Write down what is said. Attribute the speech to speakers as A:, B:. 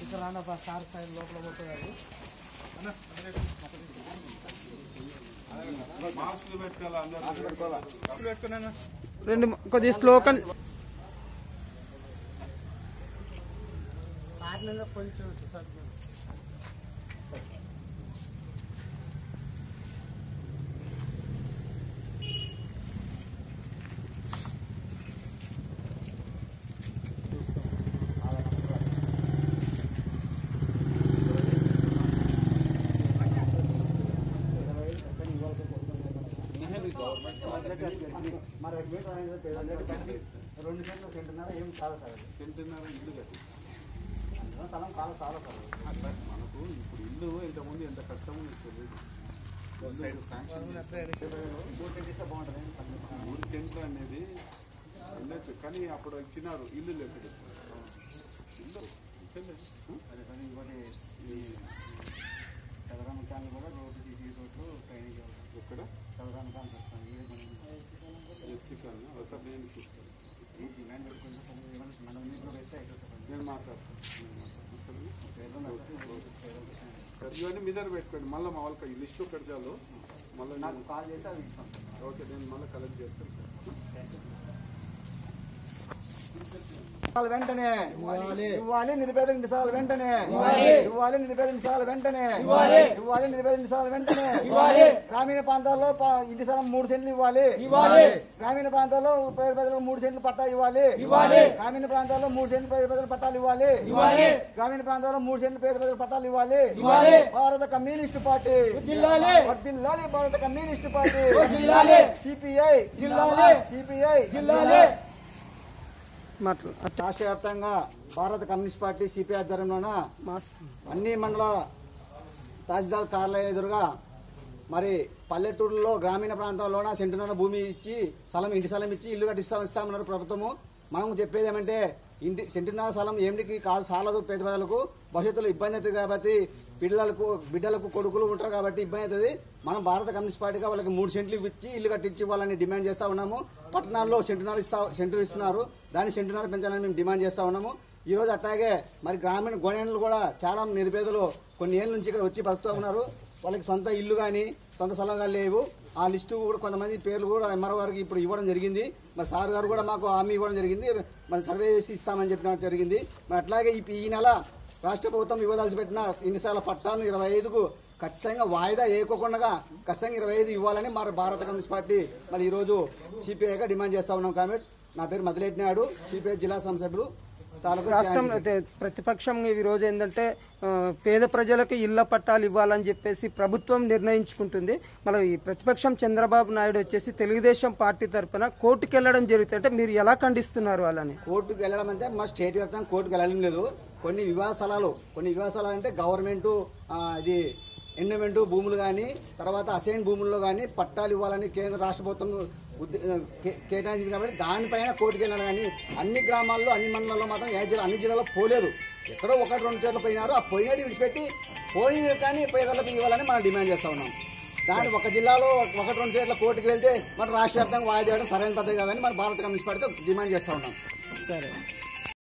A: ఇక్కడ రాండి sir side లోపల పోతుంది అది రెండు కొద్దిగా స్లోకల్ సార్ కొంచెం మరి 2 సెంట్లు సెంటున్నర ఏం చాలా సార్
B: సెంటున్నర ఇల్లు కట్టి
A: స్థలం చాలా చాలా సార్
B: మనకు ఇప్పుడు ఇల్లు ఇంతకుముందు ఎంత కష్టమో తెలియదు. 3 సెంట్లు అనేది ఉండొచ్చు కానీ అప్పుడు ఇచ్చినారు ఇల్లు లేదు. ఇల్లు
A: ఇంకోటి ఈ చదరామ క్యాన్ కూడా రోడ్డు తీసి రోడ్లు ట్రైనింగ్
B: ఎక్కడ
A: చదరామ క్యాన్ వస్తాను
B: ఎస్సీ కానీ అవసరం నేను చూస్తాను.
A: డిమాండ్ పెట్టుకుంటే మన నీటిలో పెడితే
B: నేను మాట్లాడతాను. ఇవన్నీ మీ దగ్గర పెట్టుకోండి. మళ్ళీ మా వాళ్ళకి ఈ లిస్టు పెడతాను. మళ్ళీ
A: నాకు కాల్ చేసి అది ఇస్తాను.
B: ఓకే నేను మళ్ళీ కలెక్ట్ చేస్తాను.
A: వెంటనే ఇవ్వాలి నిరుపేద నిమిషాలు వెంటనే ఇవ్వాలి నిరుపేద నిమిషాలు వెంటనే ఇవ్వాలి నిరుపేద నిమిషాలు వెంటనే గ్రామీణ ప్రాంతాల్లో ఇంటి స్థలం 3 సెంట్లు ఇవ్వాలి గ్రామీణ ప్రాంతాల్లో పేద ప్రజలకు 3 సెంట్లు పట్టా ఇవ్వాలి గ్రామీణ ప్రాంతాల్లో 3 సెంట్లు పేద ప్రజలకు పట్టాలు ఇవ్వాలి గ్రామీణ ప్రాంతాల్లో 3 సెంట్లు పేద ప్రజలకు పట్టాలు ఇవ్వాలి భారత కమ్యూనిస్టు పార్టీ వర్ధిల్లాలి భారత కమ్యూనిస్టు పార్టీ సిపిఐ సిపిఐ రాష్ట్ర వ్యాప్తంగా భారత కమ్యూనిస్ట్ పార్టీ సిపిఐ ఆధ్వర్యంలోన అన్ని మండల తహసీల్దార్ కార్యాలయం ఎదురుగా మరి పల్లెటూరులో గ్రామీణ ప్రాంతంలోన సెంటున్నర భూమి ఇచ్చి ఇంటి స్థలం ఇచ్చి ఇల్లు కట్టిస్తామన్నారు ప్రభుత్వము. మనం చెప్పేది ఏమంటే సెంటున్నర స్థలం ఏమిటికి కాదు సాలదు. పేద ప్రజలకు భవిష్యత్తులో ఇబ్బంది అవుతుంది కాబట్టి బిడ్డలకు కొడుకులు ఉంటారు కాబట్టి ఇబ్బంది అవుతుంది. మనం భారత కమ్యూనిస్ట్ పార్టీగా వాళ్ళకి 3 సెంట్లు ఇచ్చి ఇల్లు కట్టించి వాళ్ళని డిమాండ్ చేస్తా ఉన్నాము. పట్టణాల్లో సెంటు ఇస్తున్నారు, దాన్ని సెంటున్నర పెంచాలని మేము డిమాండ్ చేస్తా ఉన్నాము. ఈ రోజు అట్లాగే మరి గ్రామీణ గోడెన్లు కూడా చాలా నిరుపేదలు కొన్ని ఏళ్ళ నుంచి ఇక్కడ వచ్చి బతుకుతూ ఉన్నారు. వాళ్ళకి సొంత ఇల్లు కానీ సొంత స్థలం కానీ లేవు. ఆ లిస్టు కూడా కొంతమంది పేర్లు కూడా ఎంఆర్ఓ గారికి ఇప్పుడు ఇవ్వడం జరిగింది. మరి సార్ గారు కూడా మాకు హామీ ఇవ్వడం జరిగింది. మరి సర్వే చేసి ఇస్తామని చెప్పిన జరిగింది. మరి అట్లాగే ఈ నెల రాష్ట్ర ప్రభుత్వం ఇవ్వదలసి పెట్టిన ఇన్నిసార్ల పట్టాలను 25కు ఖచ్చితంగా వాయిదా వేయకోకుండా ఖచ్చితంగా 25 ఇవ్వాలని మరి భారత కమ్యూనిస్ట్ పార్టీ మరి ఈరోజు సిపిఐగా డిమాండ్ చేస్తా ఉన్నాం. కాబట్టి నా పేరు మదిలేటి నాయుడు, సిపిఐ జిల్లా సంసభ్యులు.
C: రాష్ట్రం ప్రతిపక్షం ఈ రోజు ఏంటంటే పేద ప్రజలకు ఇళ్ల పట్టాలు ఇవ్వాలని చెప్పేసి ప్రభుత్వం నిర్ణయించుకుంటుంది. మళ్ళీ ఈ ప్రతిపక్షం చంద్రబాబు నాయుడు వచ్చేసి తెలుగుదేశం పార్టీ తరఫున కోర్టుకు వెళ్లడం జరుగుతుంటే మీరు ఎలా ఖండిస్తున్నారు? అలానే
A: కోర్టుకు వెళ్ళడం అంటే మా స్టేట్ వ్యాప్తంగా కోర్టుకు వెళ్ళడం లేదు. కొన్ని వివాద స్థలాలు అంటే గవర్నమెంట్ ఇది ఎండోమెంట్ భూములు కానీ తర్వాత అసైన్ భూముల్లో కానీ పట్టాలు ఇవ్వాలని కేంద్ర రాష్ట్ర ప్రభుత్వం కేటాయించింది కాబట్టి దానిపైన కోర్టుకు వెళ్ళాలి. కానీ అన్ని గ్రామాల్లో అన్ని మండలాల్లో మాత్రం అన్ని జిల్లాలో పోలేదు. ఎక్కడో 1-2 చోట్ల పోయినారు. ఆ పోయినట్టు విడిచిపెట్టి పోయిన కానీ పేదలకు ఇవ్వాలని మనం డిమాండ్ చేస్తా ఉన్నాం. దాని ఒక జిల్లాలో 1-2 చోట్ల కోర్టుకు వెళ్తే మన రాష్ట్ర వ్యాప్తంగా వాయిదా చేయడం సరైన పద్ధతి కాదని మన భారత కమ్యూనిస్ట్ పార్టీతో డిమాండ్ చేస్తా ఉన్నాం.
C: సరే.